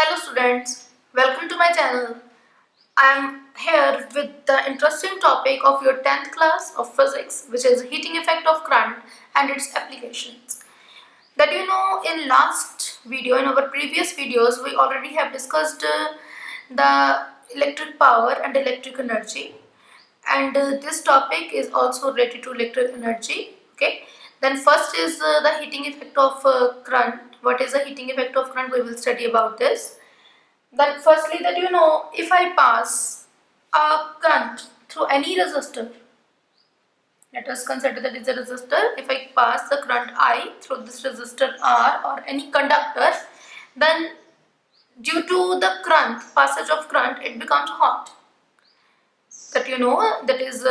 Hello students, welcome to my channel. I am here with the interesting topic of your 10th class of physics, which is heating effect of current and its applications. That in last video, in our previous videos, we already have discussed the electric power and electric energy, and this topic is also related to electric energy. Okay, then first is the heating effect of current. What is the heating effect of current? We will study about this. Then firstly that if I pass a current through any resistor, let us consider that it's a resistor. If I pass the current I through this resistor R or any conductor, then due to the current, passage of current, it becomes hot. That that is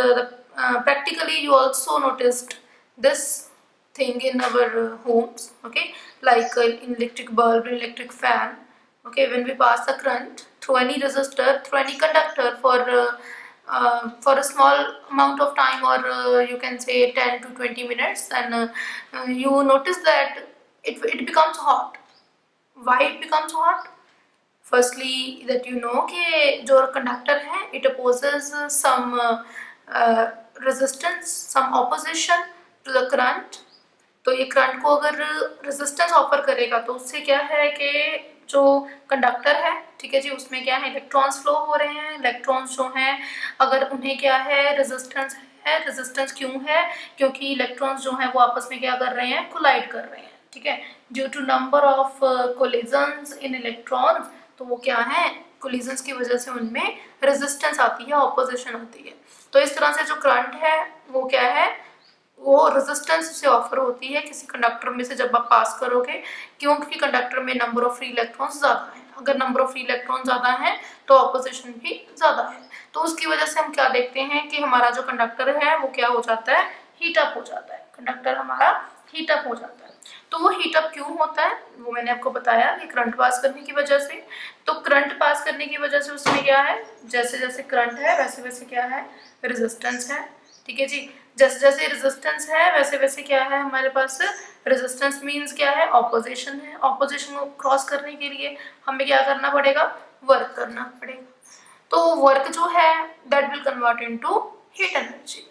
practically you also noticed this thing in our homes, okay, like in electric bulb, electric fan. Okay, when we pass the current through any resistor, through any conductor for a small amount of time, or you can say 10 to 20 minutes, and you notice that it becomes hot. Why it becomes hot? Firstly that कि जो conductor है it opposes some resistance, some opposition to the current. तो ये current को अगर resistance offer करेगा तो उससे क्या है कि जो कंडक्टर है, ठीक है जी, उसमें क्या है, इलेक्ट्रॉन्स फ्लो हो रहे हैं. इलेक्ट्रॉन्स जो हैं अगर उन्हें क्या है, रेजिस्टेंस है. रेजिस्टेंस क्यों है? क्योंकि इलेक्ट्रॉन्स जो हैं वो आपस में क्या कर रहे हैं, कोलाइड कर रहे हैं. ठीक है, due to number of collisions in electrons, तो वो क्या है, कोलिजन्स की वजह से उनमें रेजिस्टेंस आती है, ऑपोजिशन आती है. तो इस तरह से जो करंट है वो क्या है, वो रेजिस्टेंस से ऑफर होती है किसी कंडक्टर में से जब आप पास करोगे. क्योंकि कंडक्टर में नंबर ऑफ फ्री इलेक्ट्रॉन्स ज़्यादा है. अगर नंबर ऑफ फ्री इलेक्ट्रॉन ज़्यादा है तो ऑपोजिशन भी ज़्यादा है. तो उसकी वजह से हम क्या देखते हैं कि हमारा जो कंडक्टर है वो क्या हो जाता है, हीट अप हो जाता है. कंडक्टर हमारा हीट अप हो जाता है. तो वो हीट अप क्यों होता है वो मैंने आपको बताया कि करंट पास करने की वजह से. तो करंट पास करने की वजह से उसमें क्या है, जैसे जैसे करंट है वैसे वैसे क्या है, रेजिस्टेंस है. ठीक है जी, जैसे जैसे रेजिस्टेंस है वैसे वैसे क्या है हमारे पास, रेजिस्टेंस मींस क्या है, ऑपोजिशन है. ऑपोजिशन को क्रॉस करने के लिए हमें क्या करना पड़ेगा, वर्क करना पड़ेगा. तो वर्क जो है that will convert into heat energy.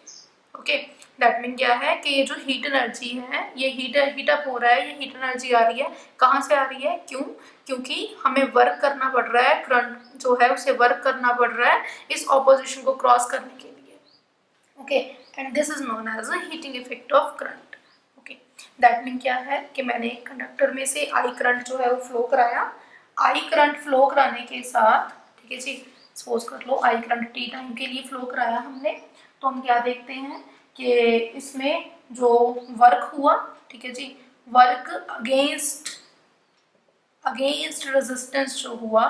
Okay, that mean क्या है कि ये जो हीट एनर्जी है, ये हीट अप हो रहा है, ये हीट एनर्जी आ रही है. कहाँ से आ रही है, क्यों? क्योंकि हमें वर्क करना पड़ रहा है, करंट जो है उसे वर्क करना पड़ रहा है इस ऑपोजिशन को क्रॉस करने के लिए. Okay, and this is known as a heating effect of current. Okay, that mean क्या है कि मैंने कंडक्टर में से आई करंट जो है वो फ्लो कराया. आई करंट फ्लो कराने के साथ, ठीक है जी, सपोज कर लो आई करंट टी टाइम के लिए फ्लो कराया हमने. तो हम क्या देखते हैं कि इसमें जो वर्क हुआ, ठीक है जी, वर्क अगेंस्ट रेजिस्टेंस जो हुआ,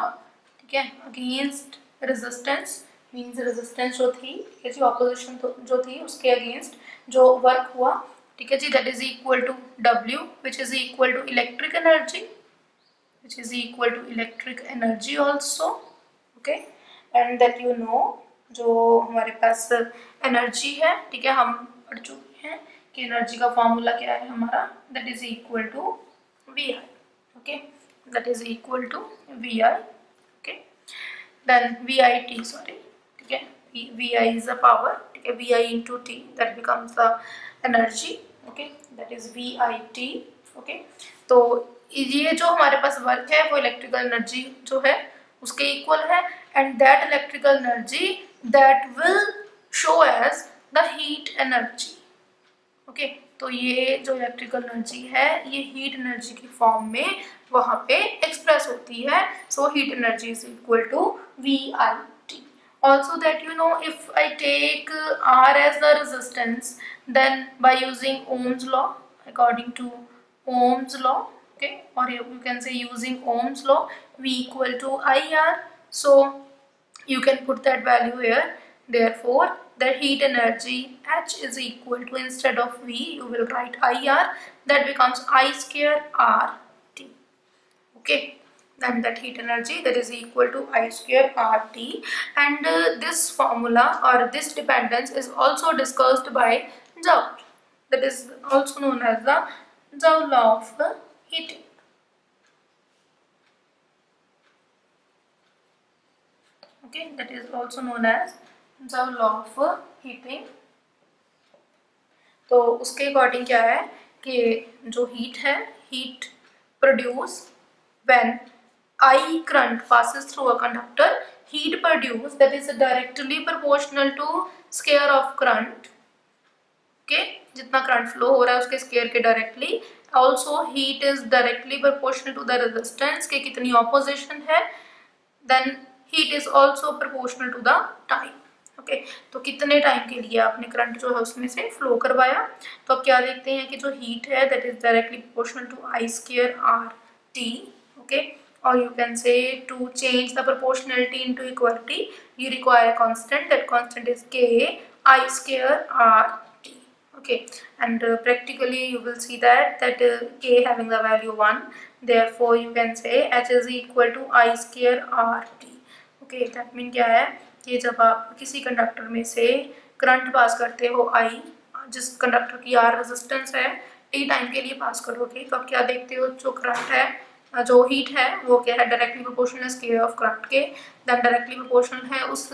ठीक है, अगेंस्ट रेजिस्टेंस मीन्स रेजिस्टेंस जो थी, ठीक है जी, ऑपोजिशन जो थी उसके अगेंस्ट जो वर्क हुआ, ठीक है जी, that is equal to W, which is equal to electric energy, which is equal to electric energy also. Okay, and that जो हमारे पास एनर्जी है, ठीक है, हम पढ़ चुके हैं कि एनर्जी का फॉर्मूला क्या है हमारा, that is equal to V I. Okay, that is equal to V I. Okay, then V I T, sorry, ठीक है, V I is the power, ठीक है, V I into T, that becomes the energy. Okay, that is V I T. Okay, तो ये जो हमारे पास work है वो इलेक्ट्रिकल एनर्जी जो है उसके इक्वल है, and that electrical energy that will show as the heat energy. Okay, तो ये जो इलेक्ट्रिकल एनर्जी है ये हीट एनर्जी की फॉर्म में वहां पे एक्सप्रेस होती है. So heat energy is equal to V I T. Also that if I take R as the resistance, then by using Ohm's law, according to Ohm's law, okay, or you can say using Ohm's law, V equal to IR. So you can put that value here. Therefore the heat energy H is equal to, instead of V you will write IR, that becomes I square R T. Okay, then that heat energy that is equal to I square RT. And this formula or this dependence is also discussed by Joule, that is also known as the Joule law of heating. Okay, that is also known as the law of heating. तो उसके according क्या है कि जो heat है, heat produce when I current passes through a conductor, heat produced that is directly proportional to square of current, okay, जितना current flow हो रहा है उसके स्क्वायर के directly. Also heat is directly proportional to the resistance के कितनी opposition है, then heat is also proportional to the time. Okay, तो कितने टाइम के लिए आपने करंट जो है उसमें से फ्लो करवाया। तो अब क्या देखते हैं कि जो हीट है that is directly proportional to I square R T. Okay, or you can say to change the proportionality into equality you require a constant, that constant is k I square r t। Okay, and practically you will see that k having the value 1, therefore you can say h is equal to I square r t। Okay, that mean क्या है कि जब आप किसी conductor में से current pass करते हो I, जिस कंडक्टर की R रेजिस्टेंस है, t टाइम के लिए पास करोगे, तो आप क्या देखते हो, जो करंट है, जो हीट है वो क्या है, directly proportional square of current के, देन डायरेक्टली प्रोपोर्शनल है उस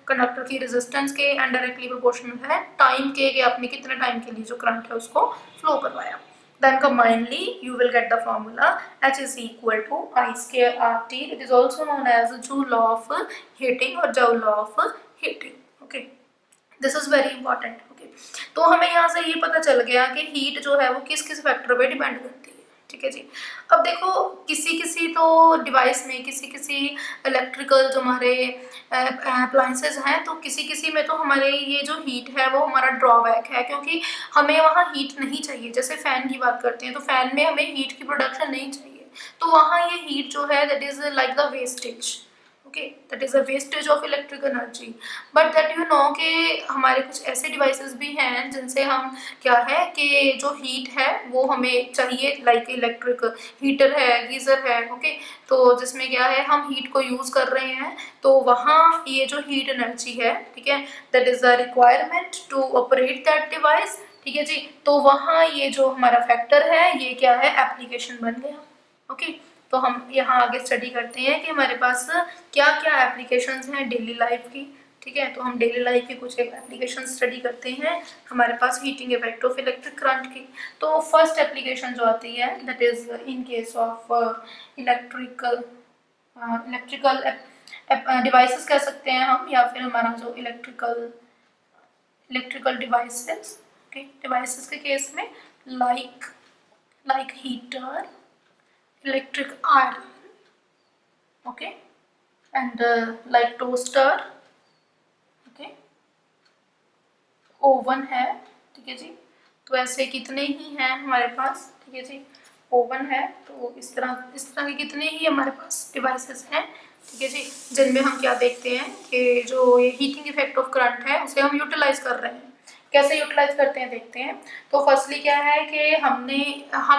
कंडक्टर की रेजिस्टेंस के, एंड डायरेक्टली प्रोपोर्शनल है टाइम के, कि आपने कितने टाइम के लिए जो करंट है उसको फ्लो करवाया। Then combinedly you will get the formula H is equal to I square RT. It is also known as Joule law of heating or Joule law of heating. Okay, this is very important. Okay, तो हमें यहाँ से ये पता चल गया कि heat जो है वो किस किस फैक्टर पे डिपेंड करती है। ठीक है जी, अब देखो किसी किसी तो डिवाइस में, किसी किसी इलेक्ट्रिकल जो हमारे अप्लायंसेस हैं, तो किसी किसी में तो हमारे ये जो हीट है वो हमारा ड्रॉबैक है, क्योंकि हमें वहाँ हीट नहीं चाहिए। जैसे फैन की बात करते हैं तो फैन में हमें हीट की प्रोडक्शन नहीं चाहिए, तो वहाँ ये हीट जो है that is like the wastage. Okay, that is a wastage of electric energy. But that you know कि हमारे कुछ ऐसे डिवाइसेस भी हैं जिनसे हम क्या है कि जो हीट है वो हमें चाहिए, लाइक इलेक्ट्रिक हीटर है, गीजर है। ओके, तो जिसमें क्या है हम हीट को यूज कर रहे हैं, तो वहाँ ये जो हीट एनर्जी है, ठीक है, that is the requirement to operate that device. ठीक है जी, तो वहाँ ये जो हमारा फैक्टर है ये क्या है, एप्लीकेशन बन गया। ओके, तो हम यहाँ आगे स्टडी करते हैं कि हमारे पास क्या क्या एप्लीकेशंस हैं डेली लाइफ की। ठीक है, तो हम डेली लाइफ की कुछ एप्लीकेशन स्टडी करते हैं हमारे पास heating effect of electric current की। तो फर्स्ट एप्लीकेशन जो आती है that is in case of electrical devices कह सकते हैं हम, या फिर हमारा जो इलेक्ट्रिकल डिवाइसेस, ओके, डिवाइसेस के केस में like heater, electric iron, okay, and like toaster, okay, oven है। ठीक है जी, तो ऐसे कितने ही हैं हमारे पास। ठीक है जी, ओवन है, तो इस तरह के कितने ही हमारे पास डिवाइसेस हैं। ठीक है जी, जिनमें हम क्या देखते हैं कि जो ये हीटिंग इफेक्ट ऑफ करंट है उसे हम यूटिलाइज कर रहे हैं। कैसे यूटिलाइज करते हैं देखते हैं। तो फर्स्टली क्या है कि हम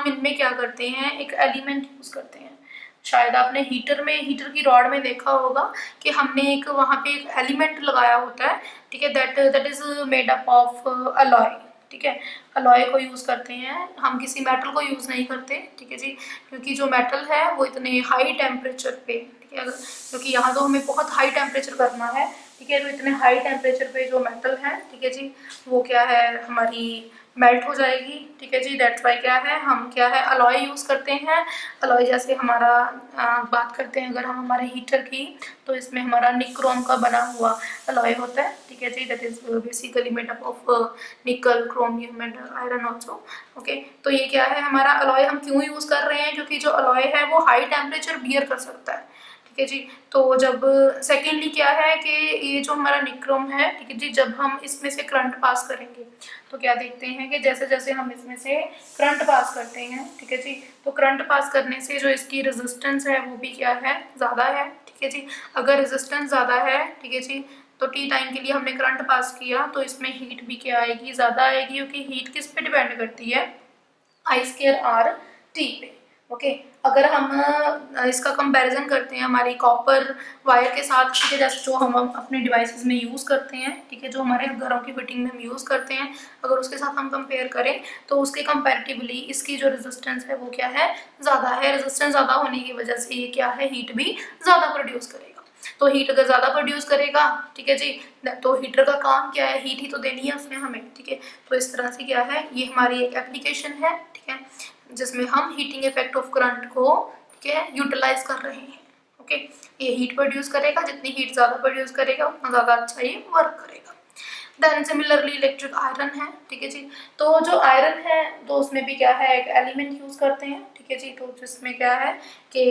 इनमें क्या करते हैं, एक एलिमेंट यूज करते हैं। शायद आपने हीटर की रॉड में देखा होगा कि हमने एक वहाँ पे एक एलिमेंट लगाया होता है। ठीक है, that is made up of alloy. ठीक है, अलॉय को यूज करते हैं हम, किसी मेटल को यूज नहीं करते। ठीक है जी, क्योंकि जो मेटल है वो इतने हाई टेम्परेचर पे, ठीक है, क्योंकि यहाँ तो हमें बहुत हाई टेम्परेचर करना है। ठीक है, तो इतने हाई टेम्परेचर पे जो मेटल है, ठीक है जी, वो क्या है हमारी मेल्ट हो जाएगी। ठीक है जी, दैट्स वाई क्या है हम क्या है अलॉय यूज करते हैं। अलॉय जैसे हमारा बात करते हैं अगर हम हमारे हीटर की, तो इसमें हमारा निक्रोम का बना हुआ अलॉय होता है। ठीक है जी, that is basically made up of nickel, chromium and iron also. Okay, तो ये क्या है हमारा अलॉय हम क्यों यूज कर रहे हैं, क्योंकि जो अलॉय है वो हाई टेम्परेचर बियर कर सकता है। ठीक है जी, तो जब सेकेंडली क्या है कि ये जो हमारा निक्रोम है, ठीक है जी, जब हम इसमें से करंट पास करेंगे तो क्या देखते हैं कि जैसे जैसे हम इसमें से करंट पास करते हैं, ठीक है जी, तो करंट पास करने से जो इसकी रेजिस्टेंस है वो भी क्या है, ज़्यादा है। ठीक है जी, अगर रेजिस्टेंस ज़्यादा है, ठीक है जी, तो टी टाइम के लिए हमने करंट पास किया, तो इसमें हीट भी क्या आएगी, ज़्यादा आएगी, क्योंकि हीट किस पे डिपेंड करती है, आई स्क्वायर आर टी पे। ओके, अगर हम इसका कंपैरिजन करते हैं हमारी कॉपर वायर के साथ, ठीक है, जैसे जो हम अपने डिवाइसेस में यूज़ करते हैं, ठीक है, जो हमारे घरों की फिटिंग में हम यूज़ करते हैं, अगर उसके साथ हम कंपेयर करें तो उसके कंपैरेटिवली इसकी जो रेजिस्टेंस है वो क्या है, ज़्यादा है। रेजिस्टेंस ज़्यादा होने की वजह से ये क्या है, हीट भी ज़्यादा प्रोड्यूस करेगा। तो हीट अगर ज़्यादा प्रोड्यूस करेगा, ठीक है जी, तो हीटर का काम क्या है, हीट ही तो देनी है उसने हमें, ठीक है। तो इस तरह से क्या है, ये हमारी एक एप्लीकेशन है, ठीक है, जिसमें हम हीटिंग इफेक्ट ऑफ करंट को, ठीक है, यूटिलाइज कर रहे हैं। ओके, ये हीट प्रोड्यूस करेगा, जितनी हीट ज़्यादा प्रोड्यूस करेगा उतना ज़्यादा अच्छा ये वर्क करेगा। देन सिमिलरली इलेक्ट्रिक आयरन है, ठीक है जी। तो जो आयरन है तो उसमें भी क्या है, एक एलिमेंट यूज करते हैं, ठीक है जी। तो जिसमें क्या है कि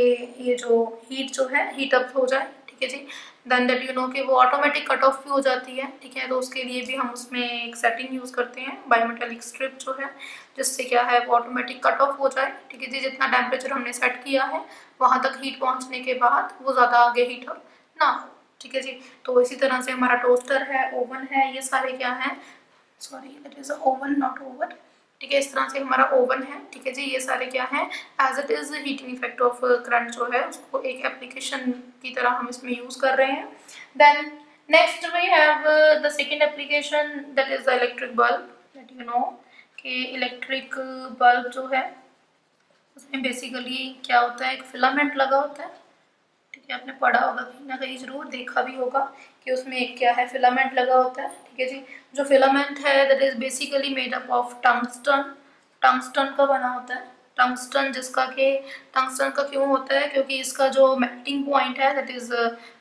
ये जो हीट जो है हीट अप हो जाए, ठीक है जी। देन दैट यू नो कि वो ऑटोमेटिक कट ऑफ भी हो जाती है, ठीक है। तो उसके लिए भी हम उसमें एक सेटिंग यूज करते हैं, बायोमेटालिक स्ट्रिप जो है, जिससे क्या है वो ऑटोमेटिक कट ऑफ हो जाए, ठीक है जी। जितना टेम्परेचर हमने सेट किया है वहां तक हीट पहुंचने के बाद वो ज़्यादा आगे हीट अप ना हो, ठीक है जी। तो इसी तरह से हमारा टोस्टर है, ओवन है, ये सारे क्या है, sorry that is oven not oven, ठीक है। इस तरह से हमारा ओवन है, ठीक है जी। ये सारे क्या है, as it is heating effect of current जो है उसको एक एप्लीकेशन की तरह हम इसमें यूज कर रहे हैं। Then next we have the second application that is the electric bulb, that you know कि इलेक्ट्रिक बल्ब जो है उसमें बेसिकली क्या होता है, एक फिलामेंट लगा होता है, ठीक है। आपने पढ़ा होगा कहीं ना कहीं, जरूर देखा भी होगा कि उसमें एक क्या है, फिलामेंट लगा होता है, ठीक है जी। जो फिलामेंट है that is basically made up of tungsten, tungsten का बना होता है। टंगस्टन जिसका कि टंगस्टन का क्यों होता है, क्योंकि इसका जो मेल्टिंग पॉइंट है that is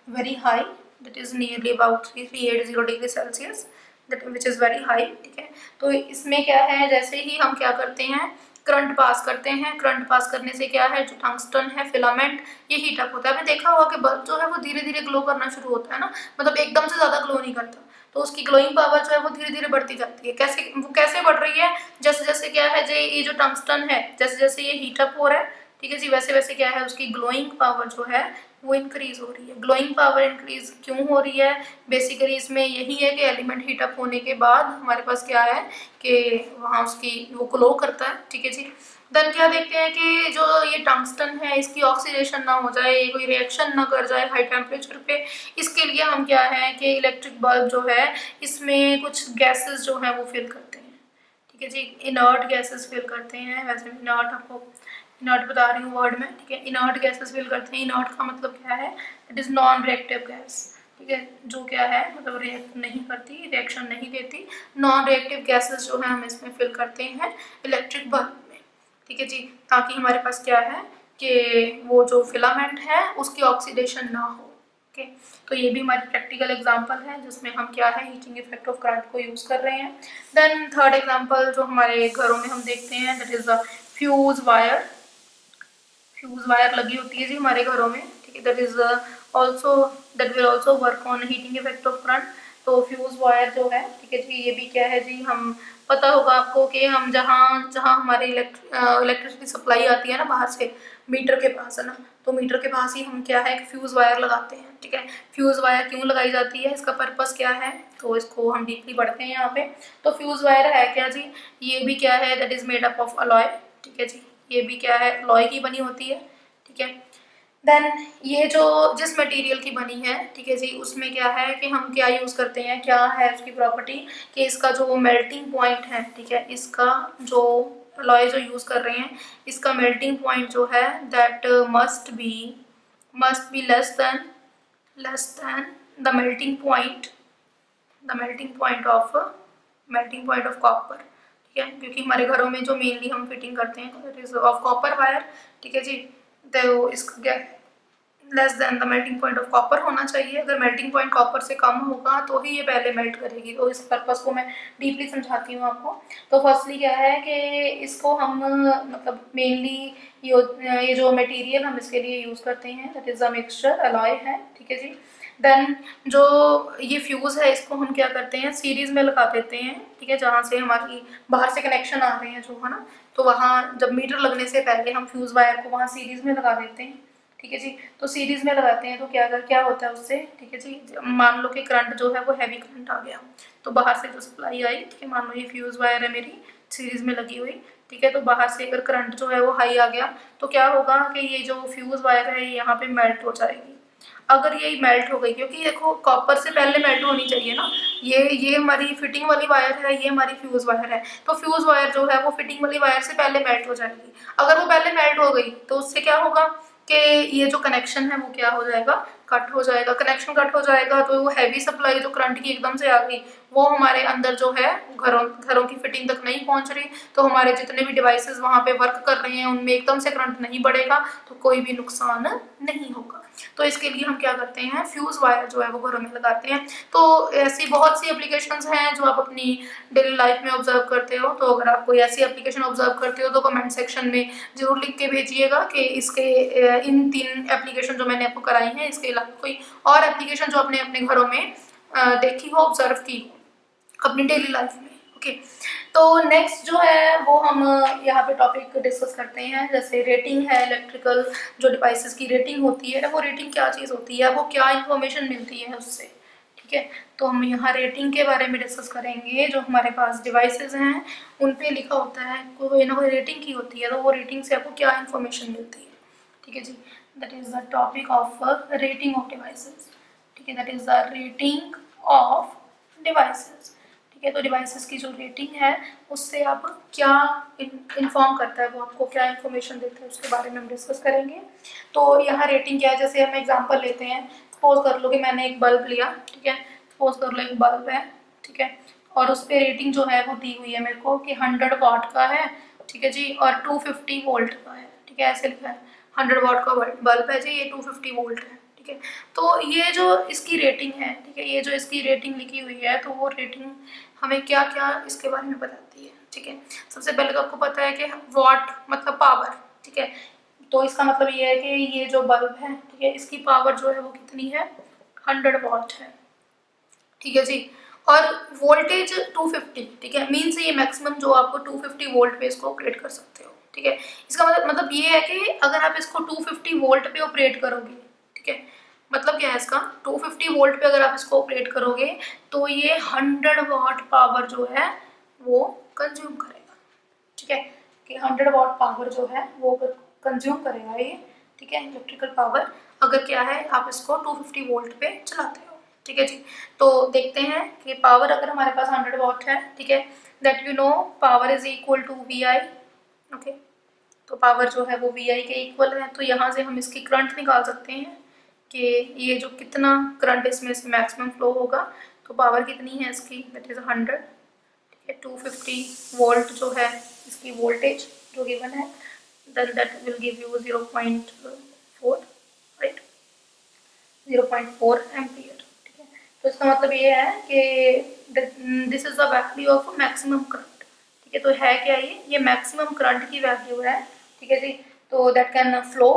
very high, that is nearly about 380 degree Celsius, that which is very high, ठीक है। तो इसमें क्या है, जैसे ही हम क्या करते हैं, करंट पास करते हैं, करंट पास करने से क्या है, जो टंगस्टन है फिलामेंट ये हीट अप होता है। आपने देखा होगा कि बल्ब जो है वो धीरे धीरे ग्लो करना शुरू होता है ना, मतलब एकदम से ज़्यादा ग्लो नहीं करता, तो उसकी ग्लोइंग पावर जो है वो धीरे धीरे बढ़ती जाती है। कैसे, वो कैसे बढ़ रही है, जैसे जैसे क्या है, ये जो टंगस्टन है जैसे जैसे ये हीट अप हो रहा है, ठीक है जी, वैसे वैसे क्या है उसकी ग्लोइंग पावर जो है वो इंक्रीज हो रही है। ग्लोइंग पावर इंक्रीज क्यों हो रही है, बेसिकली इसमें यही है कि एलिमेंट हीट अप होने के बाद हमारे पास क्या है कि वहाँ उसकी वो ग्लो करता है, ठीक है जी। देन क्या देखते हैं कि जो ये टंगस्टन है इसकी ऑक्सीडेशन ना हो जाए, कोई रिएक्शन ना कर जाए हाई टेम्परेचर पे, इसके लिए हम क्या है कि इलेक्ट्रिक बल्ब जो है इसमें कुछ गैसेस जो है वो फिल करते हैं, ठीक है जी। इनर्ट गैसेस फिल करते हैं, वैसे भी इनर्ट आपको इनर्ट बता रही हूँ वर्ड में, ठीक है। इनर्ट गैसेस फिल करते हैं, इनर्ट का मतलब क्या है, it is non reactive gas, ठीक है, जो क्या है मतलब रिएक्ट नहीं करती, रिएक्शन नहीं देती, नॉन रिएक्टिव गैसेस जो है हम इसमें फिल करते हैं इलेक्ट्रिक बल्ब में, ठीक है जी। ताकि हमारे पास क्या है कि वो जो फिलामेंट है उसकी ऑक्सीडेशन ना हो, ओके। तो ये भी हमारी प्रैक्टिकल एग्जांपल है जिसमें हम क्या है हीटिंग इफेक्ट ऑफ करंट को यूज कर रहे हैं। देन थर्ड एग्जांपल जो हमारे घरों में हम देखते हैं that is the fuse wire, fuse wire लगी होती है जी हमारे घरों में, ठीक है। That is also that will also work on heating effect of current. तो फ्यूज वायर जो है, ठीक है जी, ये भी क्या है जी, हम पता होगा आपको कि हम जहाँ जहाँ हमारे इलेक्ट्रिसिटी सप्लाई आती है ना बाहर से, मीटर के पास है ना, तो मीटर के पास ही हम क्या है फ्यूज वायर लगाते हैं, ठीक है। फ्यूज वायर क्यों लगाई जाती है, इसका पर्पस क्या है, तो इसको हम डीपली पढ़ते हैं यहाँ पे। तो फ्यूज वायर है क्या जी, ये भी क्या है that is made up of alloy, ठीक है जी, ये भी क्या है लॉय की बनी होती है, ठीक है। देन ये जो जिस मटेरियल की बनी है, ठीक है जी, उसमें क्या है कि हम क्या यूज करते हैं, क्या है उसकी प्रॉपर्टी कि इसका जो मेल्टिंग पॉइंट है, ठीक है, इसका जो लॉय जो यूज कर रहे हैं इसका मेल्टिंग पॉइंट जो है that must be less than the melting point of copper, ठीक है। क्योंकि हमारे घरों में जो मेनली हम फिटिंग करते हैं that is of copper wire, ठीक है जी। तो इसका क्या less than the melting point of copper होना चाहिए। अगर मेल्टिंग पॉइंट कॉपर से कम होगा तो ही ये पहले मेल्ट करेगी। तो इस पर्पस को मैं डीपली समझाती हूँ आपको। तो फर्स्टली क्या है कि इसको हम मतलब मेनली ये जो मटेरियल हम इसके लिए यूज करते हैं that is a mixture alloy है, ठीक है जी। देन जो ये फ्यूज है इसको हम क्या करते हैं सीरीज में लगा देते हैं, ठीक है, जहाँ से हमारी बाहर से कनेक्शन आ रहे हैं जो है ना, तो वहाँ जब मीटर लगने से पहले हम फ्यूज वायर को वहाँ सीरीज में लगा देते हैं, ठीक है जी। तो सीरीज में लगाते हैं तो क्या होता है उससे, ठीक है जी, मान लो कि करंट जो है वो हैवी करंट आ गया, तो बाहर से जो सप्लाई आई, ठीक है, मान लो ये फ्यूज वायर है मेरी सीरीज में लगी हुई, ठीक है, तो बाहर से अगर करंट जो है वो हाई आ गया तो क्या होगा कि ये जो फ्यूज वायर है यहाँ पे मेल्ट हो जाएगी। अगर ये मेल्ट हो गई, क्योंकि देखो कॉपर से पहले मेल्ट होनी चाहिए ना, ये हमारी फिटिंग वाली वायर है, ये हमारी फ्यूज वायर है, तो फ्यूज वायर जो है वो फिटिंग वाली वायर से पहले मेल्ट हो जाएगी। अगर वो पहले मेल्ट हो गई तो उससे क्या होगा कि ये जो कनेक्शन है वो क्या हो जाएगा, कट हो जाएगा, कनेक्शन कट हो जाएगा, तो वो हैवी सप्लाई जो करंट की एकदम से आ गई वो हमारे अंदर जो है घरों की फिटिंग तक नहीं पहुंच रही, तो हमारे जितने भी डिवाइसेस वहां पे वर्क कर रहे हैं उनमें एकदम से करंट नहीं बढ़ेगा, तो कोई भी नुकसान नहीं होगा। तो इसके लिए हम क्या करते हैं, फ्यूज वायर जो है वो घरों में लगाते हैं। तो ऐसी बहुत सी एप्लीकेशंस हैं जो आप अपनी डेली लाइफ में ऑब्जर्व करते हो। तो अगर आप कोई ऐसी एप्लीकेशन ऑब्जर्व करते हो तो कमेंट सेक्शन में जरूर लिख के भेजिएगा कि इसके इन 3 एप्लीकेशन जो मैंने आपको कराई हैं, इसके अलावा कोई और एप्लीकेशन जो आपने अपने घरों में देखी हो, ऑब्जर्व की हो अपनी डेली लाइफ में। ओके, तो नेक्स्ट जो है वो हम यहाँ पे टॉपिक डिस्कस करते हैं, जैसे रेटिंग है, इलेक्ट्रिकल जो डिवाइसेस की रेटिंग होती है, वो रेटिंग क्या चीज़ होती है, वो क्या इन्फॉर्मेशन मिलती है उससे। ठीक है, तो हम यहाँ रेटिंग के बारे में डिस्कस करेंगे। जो हमारे पास डिवाइसेस हैं उन पे लिखा होता है कोई ना कोई रेटिंग की होती है, तो वो रेटिंग से आपको क्या इन्फॉर्मेशन मिलती है। ठीक है जी, that is the topic of rating of devices. ठीक है, that is the rating of devices. ठीक है, तो डिवाइसेस की जो रेटिंग है उससे आप क्या इन्फॉर्म करता है, वो आपको क्या इन्फॉर्मेशन देता है, उसके बारे में हम डिस्कस करेंगे। तो यहाँ रेटिंग क्या है, जैसे हम एग्जांपल लेते हैं, सपोज कर लो कि मैंने एक बल्ब लिया। ठीक है, सपोज कर लो एक बल्ब है। ठीक है, और उस पर रेटिंग जो है वो दी हुई है मेरे को कि 100 वाट का है। ठीक है जी, और 250 वोल्ट का है। ठीक है, ऐसे लिखा है 100 वाट का बल्ब है जी, ये 250 वोल्ट है। ठीक है, तो ये जो इसकी रेटिंग है, ठीक है, ये जो इसकी रेटिंग लिखी हुई है, तो वो रेटिंग हमें क्या क्या इसके बारे में बताती है। ठीक है, सबसे पहले तो आपको पता है कि वॉट मतलब पावर। ठीक है, तो इसका मतलब ये है कि ये जो बल्ब है, ठीक है, इसकी पावर जो है वो कितनी है, 100 वॉट है। ठीक है जी, और वोल्टेज 250। ठीक है, मीन्स ये मैक्सिमम जो आपको 250 वोल्ट पे इसको ऑपरेट कर सकते हो। ठीक है, इसका मतलब ये है कि अगर आप इसको 250 वोल्ट पे ऑपरेट करोगे, ठीक है, मतलब क्या है इसका, 250 वोल्ट पे अगर आप इसको ऑपरेट करोगे तो ये 100 वाट पावर जो है वो कंज्यूम करेगा। ठीक है, कि 100 वाट पावर जो है वो कंज्यूम करेगा ये। ठीक है, इलेक्ट्रिकल पावर, अगर क्या है आप इसको 250 वोल्ट पे चलाते हो। ठीक है जी, तो देखते हैं कि पावर अगर हमारे पास 100 वाट है, ठीक है, that you know power is equal to V I. Okay, तो पावर जो है वो वी आई के इक्वल है। तो यहाँ से हम इसकी करंट निकाल सकते हैं कि ये जो कितना करंट इसमें से मैक्सिमम फ्लो होगा, तो पावर कितनी है इसकी, दैट इज 100। ठीक है, 250 वोल्ट जो है इसकी वोल्टेज जो गिवन है, then that will give you 0.4, right, 0.4 ampere. ठीक है, तो इसका मतलब ये है कि this is the value of maximum current. ठीक है, तो है क्या ये मैक्सिमम करंट की वैल्यू है। ठीक है जी, तो that can flow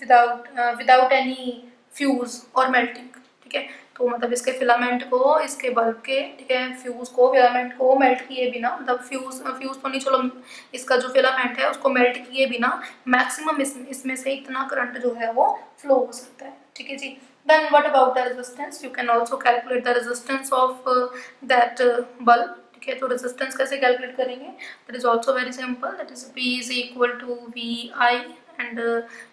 without any fuse और मेल्टिंग। ठीक है, तो मतलब इसके फिलामेंट को, इसके बल्ब के, ठीक है, फ्यूज को, फिलामेंट को मेल्ट किए बिना, मतलब फ्यूज तो नहीं, चलो इसका जो फिलामेंट है उसको मेल्ट किए बिना मैक्सिमम इसमें से इतना करंट जो है वो फ्लो हो सकता है। ठीक है जी, then what about the resistance, you can also calculate the resistance of that bulb। ठीक है, तो रेजिस्टेंस कैसे कैलकुलेट करेंगे, that is also very simple, that is P is equal to V I and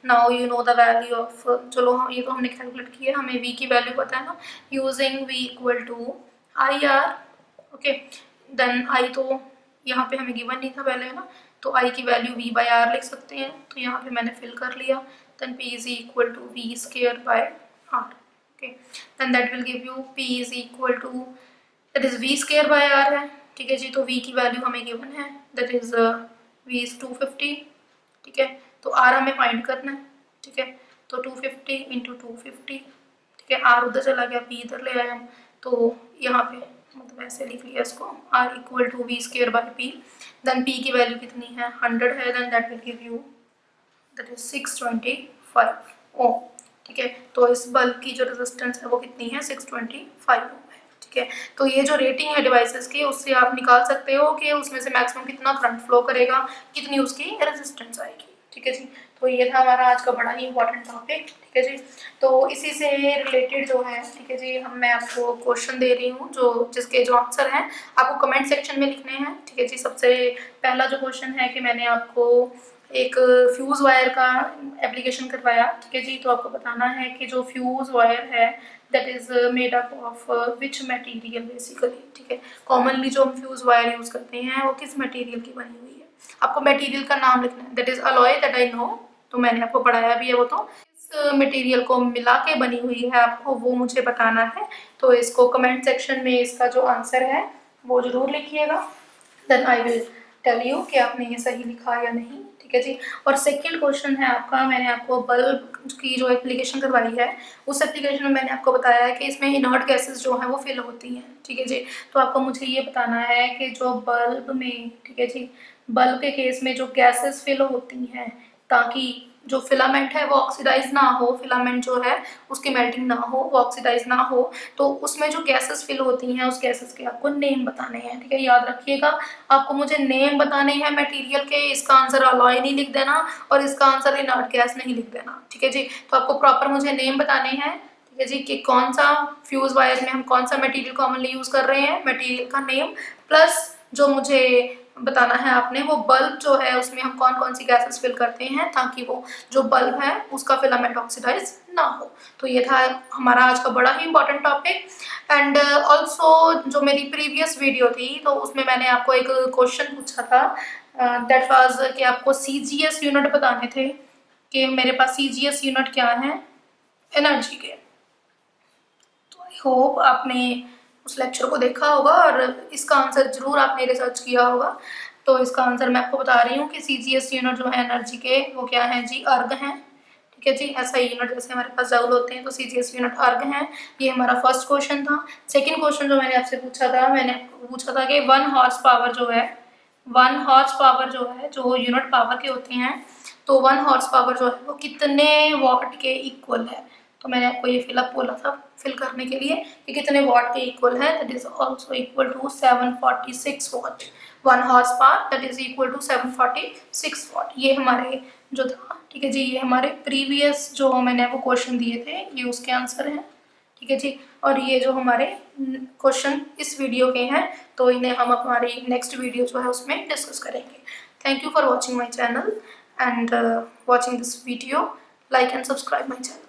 now you know the value of, चलो ये तो हमने calculate किया, हमें V की वैल्यू पता है ना, using V equal to I R. Okay, then I तो यहाँ पे हमें गिवन नहीं था पहले ना, तो I की वैल्यू V बाई आर लिख सकते हैं, तो यहाँ पे मैंने फिल कर लिया। Then P is equal to V square by r। okay, then that will give you P is equal to, that is V square by R है। ठीक है जी, तो V की वैल्यू हमें गिवन है, that is V is 250। ठीक है, तो R हमें फाइंड करना है। ठीक है, तो 250 इंटू 250। ठीक है, R उधर चला गया, P इधर ले आए हम, तो यहाँ पे मतलब ऐसे लिख लिया इसको, R equal to V square by P। Then P की वैल्यू कितनी है, 100 है, then that will give you, that is 625 ohm. ठीक है, तो इस बल्ब की जो रेजिस्टेंस है वो कितनी है, 625 ओम है। ठीक है, तो ये जो रेटिंग है डिवाइसेस की, उससे आप निकाल सकते हो कि उसमें से मैक्सिमम कितना करंट फ्लो करेगा, कितनी उसकी रेजिस्टेंस आएगी। ठीक है जी, तो ये था हमारा आज का बड़ा ही इंपॉर्टेंट टॉपिक। ठीक है जी, तो इसी से रिलेटेड जो है, ठीक है जी, मैं आपको क्वेश्चन दे रही हूँ जिसके जो आंसर हैं आपको कमेंट सेक्शन में लिखने हैं। ठीक है जी, सबसे पहला जो क्वेश्चन है कि मैंने आपको एक फ्यूज़ वायर का एप्लीकेशन करवाया। ठीक है जी, तो आपको बताना है कि जो फ्यूज़ वायर है that is made up of which material basically. ठीक है, कॉमनली जो हम फ्यूज़ वायर यूज़ करते हैं वो किस मटेरियल की बनी हुई है, आपको मटेरियल का नाम लिखना है। That is alloy, that I know, तो मैंने आपको पढ़ाया भी है वो। तो मटेरियल को मिला के बनी हुई है आपको वो मुझे बताना है। तो इसको कमेंट सेक्शन में इसका जो आंसर है वो ज़रूर लिखिएगा, then I will tell you कि आपने ये सही लिखा या नहीं। ठीक है जी। और सेकंड क्वेश्चन है आपका, मैंने आपको बल्ब की जो एप्लीकेशन करवाई है उस एप्लीकेशन में मैंने आपको बताया है कि इसमें इनर्ट गैसेस जो हैं वो फिल होती हैं। ठीक है जी। तो आपको मुझे ये बताना है कि जो बल्ब में, ठीक है जी, बल्ब के केस में जो गैसेस फिल होती हैं ताकि जो फिलामेंट है वो ऑक्सीडाइज ना हो, फिलामेंट जो है उसकी मेल्टिंग ना हो, वो ऑक्सीडाइज ना हो, तो उसमें जो गैसेस फिल होती हैं उस गैसेस के आपको नेम बताने हैं। ठीक है, याद रखिएगा आपको मुझे नेम बताने हैं मटेरियल के, इसका आंसर अलॉय नहीं लिख देना और इसका आंसर इनर्ट गैस नहीं लिख देना। ठीक है जी। तो आपको प्रॉपर मुझे नेम बताने हैं, ठीक है जी, कि कौन सा फ्यूज वायर में हम कौन सा मटेरियल कॉमनली यूज कर रहे हैं, मटेरियल का नेम, प्लस जो मुझे बताना है आपने वो बल्ब जो है उसमें हम कौन कौन सी गैसेस फिल करते हैं ताकि वो जो बल्ब है उसका फिलामेंट ऑक्सीडाइज ना हो। तो ये था हमारा आज का बड़ा ही इंपॉर्टेंट टॉपिक। एंड ऑल्सो जो मेरी प्रीवियस वीडियो थी तो उसमें मैंने आपको एक क्वेश्चन पूछा था, दैट वाज कि आपको CGS यूनिट बताने थे कि मेरे पास CGS यूनिट क्या है एनर्जी के। तो आई होप आपने उस लेक्चर को देखा होगा और इसका आंसर जरूर आपने रिसर्च किया होगा। तो इसका आंसर मैं आपको बता रही हूँ कि CGS यूनिट जो है एनर्जी के वो क्या है जी, अर्ग हैं। ठीक है जी, ऐसा यूनिट जैसे हमारे पास जूल होते हैं तो CGS यूनिट अर्ग हैं। ये हमारा फर्स्ट क्वेश्चन था। सेकंड क्वेश्चन जो मैंने आपसे पूछा था, मैंने आपको पूछा था कि 1 हॉर्स पावर जो है, 1 हॉर्स पावर जो है, जो यूनिट पावर के होते हैं, तो 1 हॉर्स पावर जो है वो कितने वॉट के इक्वल है। तो मैंने आपको ये फिलअप बोला था फिल करने के लिए कि कितने वॉट के इक्वल है, that is also equal to 746 watt. 1 horsepower that is equal to 746 watt. ये हमारे जो था, ठीक है जी, ये हमारे प्रीवियस जो मैंने वो क्वेश्चन दिए थे ये उसके आंसर हैं। ठीक है जी। और ये जो हमारे क्वेश्चन इस वीडियो के हैं तो इन्हें हम हमारी नेक्स्ट वीडियो जो है उसमें डिस्कस करेंगे। Thank you for watching my channel and watching this video, like and subscribe my channel.